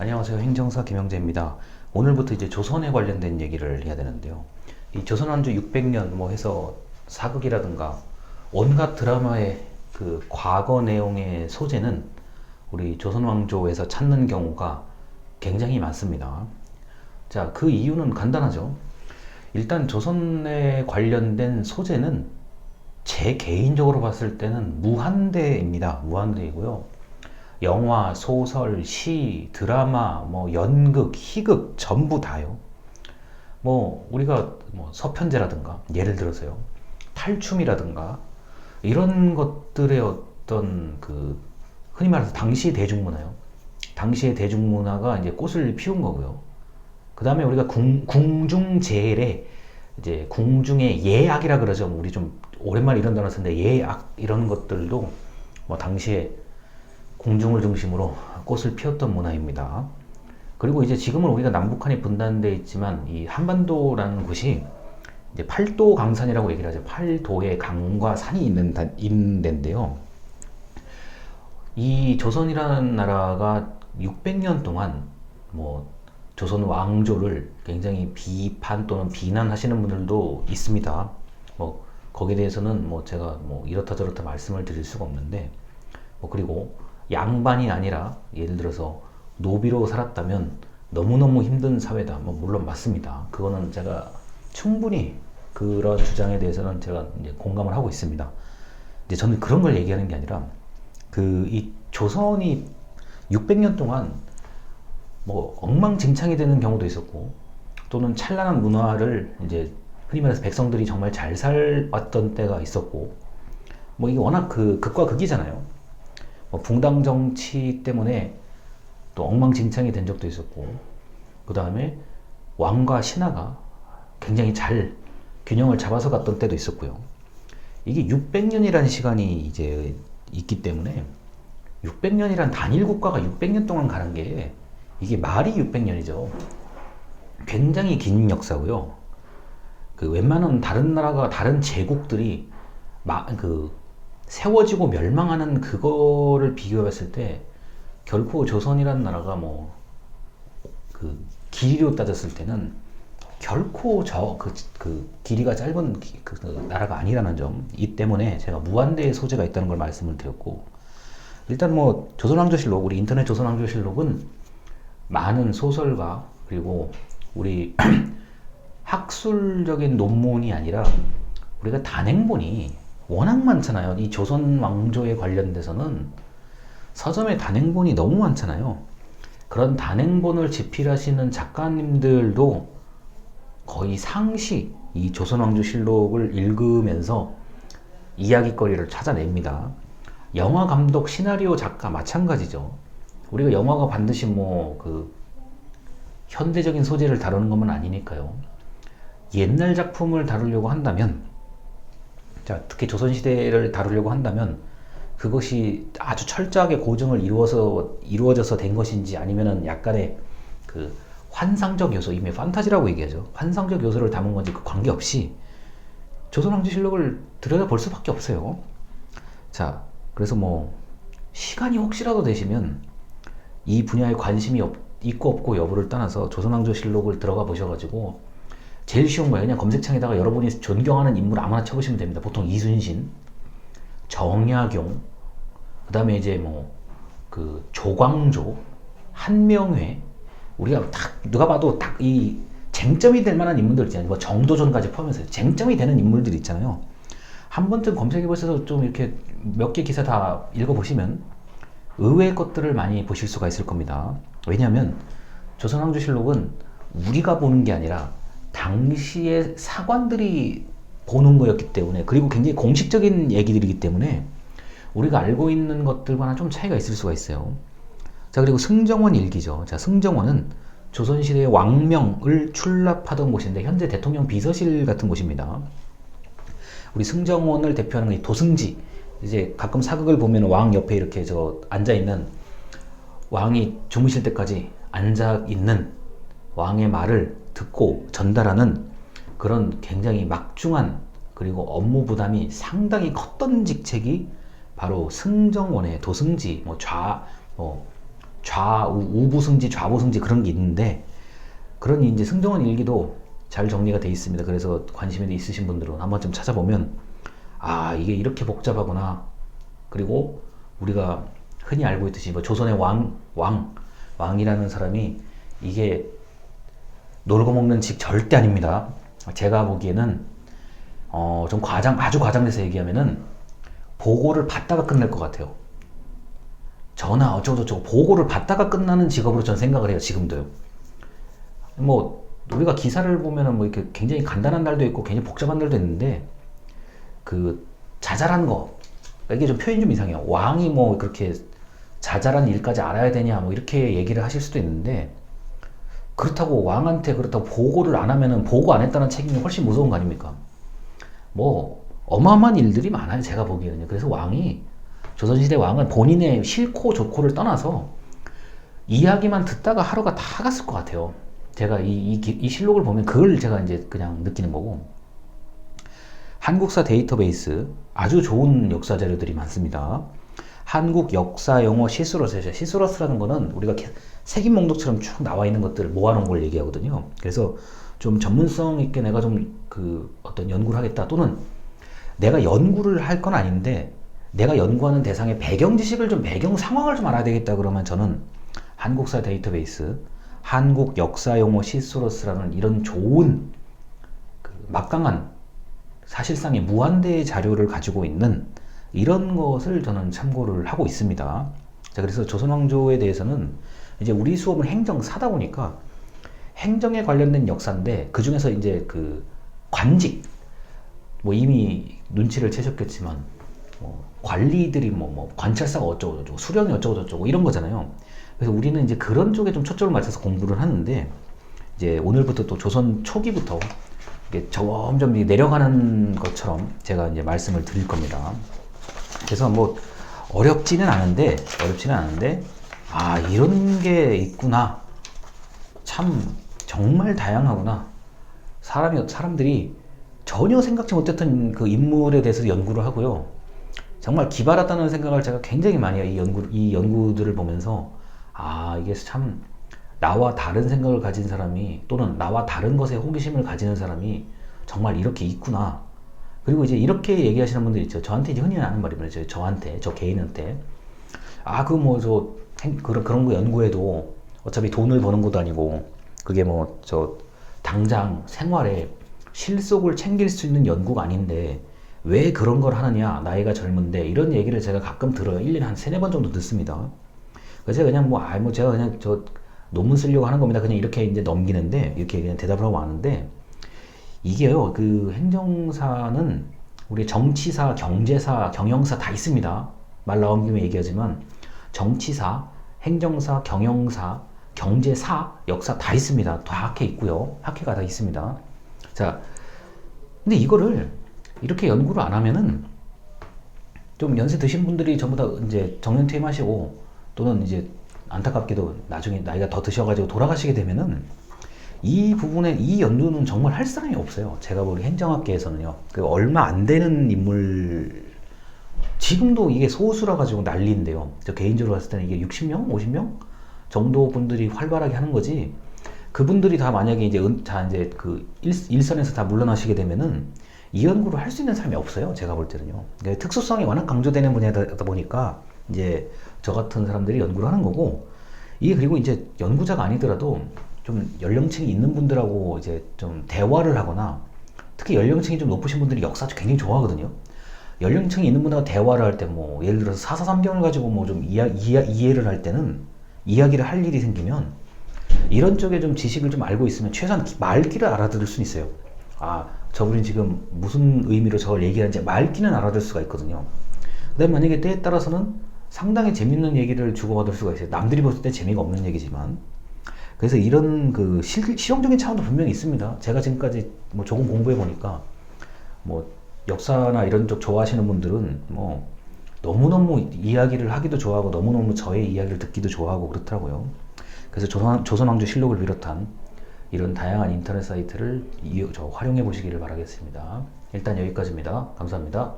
안녕하세요. 행정사 김영재입니다. 오늘부터 이제 조선에 관련된 얘기를 해야 되는데요. 이 조선왕조 600년 뭐 해서 사극이라든가 온갖 드라마의 그 과거 내용의 소재는 우리 조선왕조에서 찾는 경우가 굉장히 많습니다. 자, 그 이유는 간단하죠. 일단 조선에 관련된 소재는 제 개인적으로 봤을 때는 무한대입니다. 무한대이고요. 영화, 소설, 시, 드라마, 뭐 연극, 희극 전부 다요. 뭐 우리가 뭐 서편제라든가 예를 들어서요. 탈춤이라든가 이런 것들의 어떤 그 흔히 말해서 당시 대중문화요. 당시의 대중문화가 이제 꽃을 피운 거고요. 그 다음에 우리가 궁중제일의 이제 궁중의 예악이라 그러죠. 우리 좀 오랜만에 이런 단어 쓰는데 예악 이런 것들도 뭐 당시에 궁중을 중심으로 꽃을 피웠던 문화입니다. 그리고 이제 지금은 우리가 남북한이 분단되어 있지만 이 한반도라는 곳이 이제 팔도 강산이라고 얘기를 하죠. 팔도의 강과 산이 있는 데인데요. 이 조선이라는 나라가 600년 동안 뭐 조선 왕조를 굉장히 비판 또는 비난하시는 분들도 있습니다. 뭐 거기에 대해서는 뭐 제가 뭐 이렇다 저렇다 말씀을 드릴 수가 없는데 뭐 그리고 양반이 아니라 예를 들어서 노비로 살았다면 너무너무 힘든 사회다. 뭐 물론 맞습니다. 그거는 제가 충분히 그런 주장에 대해서는 제가 이제 공감을 하고 있습니다. 이제 저는 그런 걸 얘기하는 게 아니라 그 이 조선이 600년 동안 뭐 엉망진창이 되는 경우도 있었고 또는 찬란한 문화를 이제 흔히 말해서 백성들이 정말 잘 살았던 때가 있었고 뭐 이게 워낙 그 극과 극이잖아요. 뭐 붕당 정치 때문에 또 엉망진창이 된 적도 있었고 그 다음에 왕과 신하가 굉장히 잘 균형을 잡아서 갔던 때도 있었고요. 이게 600년이라는 시간이 이제 있기 때문에 600년이란 단일 국가가 600년 동안 가는 게 이게 말이 600년이죠. 굉장히 긴 역사고요. 그 웬만한 다른 나라가 다른 제국들이 그 세워지고 멸망하는 그거를 비교했을 때 결코 조선이라는 나라가 뭐 그 길이로 따졌을 때는 결코 그 길이가 짧은 그 나라가 아니라는 점, 이 때문에 제가 무한대의 소재가 있다는 걸 말씀을 드렸고, 일단 뭐 조선왕조실록, 우리 인터넷 조선왕조실록은 많은 소설가 그리고 우리 학술적인 논문이 아니라 우리가 단행본이 워낙 많잖아요. 이 조선 왕조에 관련돼서는 서점에 단행본이 너무 많잖아요. 그런 단행본을 집필하시는 작가님들도 거의 상시 이 조선 왕조실록을 읽으면서 이야기거리를 찾아냅니다. 영화 감독, 시나리오 작가 마찬가지죠. 우리가 영화가 반드시 뭐 그 현대적인 소재를 다루는 것만 아니니까요. 옛날 작품을 다루려고 한다면, 자, 특히 조선시대를 다루려고 한다면 그것이 아주 철저하게 고증을 이루어져서 된 것인지 아니면은 약간의 그 환상적 요소, 이미 판타지라고 얘기하죠. 환상적 요소를 담은 건지 그 관계없이 조선왕조실록을 들여다볼 수밖에 없어요. 자, 그래서 뭐 시간이 혹시라도 되시면 이 분야에 관심이 있고 없고 여부를 떠나서 조선왕조실록을 들어가 보셔가지고 제일 쉬운 거예요. 그냥 검색창에다가 여러분이 존경하는 인물 아무나 쳐보시면 됩니다. 보통 이순신, 정약용, 그 다음에 이제 뭐 그 조광조, 한명회, 우리가 딱 누가 봐도 딱 이 쟁점이 될 만한 인물들 있잖아요. 뭐 정도전까지 포함해서 쟁점이 되는 인물들 있잖아요. 한 번쯤 검색해 보셔서 좀 이렇게 몇 개 기사 다 읽어보시면 의외의 것들을 많이 보실 수가 있을 겁니다. 왜냐하면 조선왕조실록은 우리가 보는 게 아니라 당시의 사관들이 보는 거였기 때문에, 그리고 굉장히 공식적인 얘기들이기 때문에 우리가 알고 있는 것들과는 좀 차이가 있을 수가 있어요. 자, 그리고 승정원 일기죠. 자, 승정원은 조선시대의 왕명을 출납하던 곳인데 현재 대통령 비서실 같은 곳입니다. 우리 승정원을 대표하는 게 도승지, 이제 가끔 사극을 보면 왕 옆에 이렇게 저 앉아 있는, 왕이 주무실 때까지 앉아 있는 왕의 말을 듣고 전달하는 그런 굉장히 막중한 그리고 업무 부담이 상당히 컸던 직책이 바로 승정원의 도승지, 뭐 우부승지, 좌부승지 그런 게 있는데 그런 이제 승정원 일기도 잘 정리가 돼 있습니다. 그래서 관심이 있으신 분들은 한번 좀 찾아보면 아 이게 이렇게 복잡하구나. 그리고 우리가 흔히 알고 있듯이 뭐 조선의 왕이라는 사람이 이게 놀고 먹는 직 절대 아닙니다. 제가 보기에는 좀 아주 과장돼서 얘기하면은 보고를 받다가 끝날 것 같아요. 전화 어쩌고저쩌고 보고를 받다가 끝나는 직업으로 저는 생각을 해요. 지금도요. 뭐 우리가 기사를 보면은 뭐 이렇게 굉장히 간단한 날도 있고 굉장히 복잡한 날도 있는데 그 자잘한 거 이게 좀 표현이 좀 이상해요. 왕이 뭐 그렇게 자잘한 일까지 알아야 되냐 뭐 이렇게 얘기를 하실 수도 있는데 그렇다고 왕한테 그렇다고 보고를 안 하면은 보고 안 했다는 책임이 훨씬 무서운 거 아닙니까? 뭐 어마어마한 일들이 많아요. 제가 보기에는요. 그래서 조선시대 왕은 본인의 싫고 좋고를 떠나서 이야기만 듣다가 하루가 다 갔을 것 같아요. 제가 이 실록을 보면 그걸 제가 이제 그냥 느끼는 거고. 한국사 데이터베이스 아주 좋은 역사 자료들이 많습니다. 한국 역사 용어 시스러스죠. 시스러스라는 거는 우리가 색인 목록처럼 쭉 나와 있는 것들을 모아놓은 걸 얘기하거든요. 그래서 좀 전문성 있게 내가 좀 어떤 연구를 하겠다 또는 내가 연구를 할 건 아닌데 내가 연구하는 대상의 배경 지식을 배경 상황을 좀 알아야 되겠다 그러면 저는 한국사 데이터베이스, 한국 역사 용어 시스러스라는 이런 좋은 막강한 사실상의 무한대의 자료를 가지고 있는 이런 것을 저는 참고를 하고 있습니다. 자, 그래서 조선왕조에 대해서는 이제 우리 수업은 행정사다 보니까 행정에 관련된 역사인데 그 중에서 이제 관직 뭐 이미 눈치를 채셨겠지만 관리들이 관찰사가 어쩌고저쩌고 수령이 어쩌고저쩌고 이런 거잖아요. 그래서 우리는 이제 그런 쪽에 좀 초점을 맞춰서 공부를 하는데 이제 오늘부터 또 조선 초기부터 이게 점점 내려가는 것처럼 제가 이제 말씀을 드릴 겁니다. 그래서 뭐 어렵지는 않은데 아 이런 게 있구나. 참 정말 다양하구나. 사람들이 전혀 생각지 못했던 그 인물에 대해서 연구를 하고요. 정말 기발하다는 생각을 제가 굉장히 많이 해요. 이 연구들을 보면서 아 이게 참 나와 다른 생각을 가진 사람이 또는 나와 다른 것에 호기심을 가지는 사람이 정말 이렇게 있구나. 그리고 이제 이렇게 얘기하시는 분들 있죠. 저한테 이제 흔히 하는 말입니다. 저 개인한테 그런 거 연구해도 어차피 돈을 버는 것도 아니고 그게 당장 생활에 실속을 챙길 수 있는 연구가 아닌데 왜 그런 걸 하느냐, 나이가 젊은데 이런 얘기를 제가 가끔 들어요. 1년에 한 3-4번 정도 듣습니다. 그래서 제가 그냥 제가 그냥 논문 쓰려고 하는 겁니다. 그냥 이렇게 이제 넘기는데 이렇게 그냥 대답을 하고 마는데 이게요. 행정사는 우리 정치사, 경제사, 경영사 다 있습니다. 말 나온 김에 얘기하지만 정치사, 행정사, 경영사, 경제사, 역사 다 있습니다. 다 학회 있고요. 학회가 다 있습니다. 자, 근데 이거를 이렇게 연구를 안 하면은 좀 연세 드신 분들이 전부 다 이제 정년퇴임하시고 또는 이제 안타깝게도 나중에 나이가 더 드셔가지고 돌아가시게 되면은 이 연구는 정말 할 사람이 없어요. 제가 보기 행정학계에서는요. 얼마 안 되는 인물, 지금도 이게 소수라 가지고 난리인데요. 저 개인적으로 봤을 때는 이게 60명, 50명 정도 분들이 활발하게 하는 거지. 그분들이 다 만약에 이제 일선에서 다 물러나시게 되면은 이 연구를 할 수 있는 사람이 없어요. 제가 볼 때는요. 그러니까 특수성이 워낙 강조되는 분야다 보니까 이제 저 같은 사람들이 연구를 하는 거고, 이게 그리고 이제 연구자가 아니더라도 좀 연령층이 있는 분들하고 이제 좀 대화를 하거나, 특히 연령층이 좀 높으신 분들이 역사 굉장히 좋아하거든요. 연령층이 있는 분하고 대화를 할 때 예를 들어서 사사삼경을 가지고 좀 이해를 할 때는, 이야기를 할 일이 생기면 이런 쪽에 좀 지식을 좀 알고 있으면 최소한 말귀를 알아들을 수 있어요. 아, 저분이 지금 무슨 의미로 저걸 얘기하는지 말귀는 알아들 수가 있거든요. 그 다음에 만약에 때에 따라서는 상당히 재밌는 얘기를 주고받을 수가 있어요. 남들이 봤을 때 재미가 없는 얘기지만. 그래서 이런 실용적인 차원도 분명히 있습니다. 제가 지금까지 조금 공부해 보니까 역사나 이런 쪽 좋아하시는 분들은 너무너무 이야기를 하기도 좋아하고 너무너무 저의 이야기를 듣기도 좋아하고 그렇더라고요. 그래서 조선왕조 실록을 비롯한 이런 다양한 인터넷 사이트를 활용해 보시기를 바라겠습니다. 일단 여기까지입니다. 감사합니다.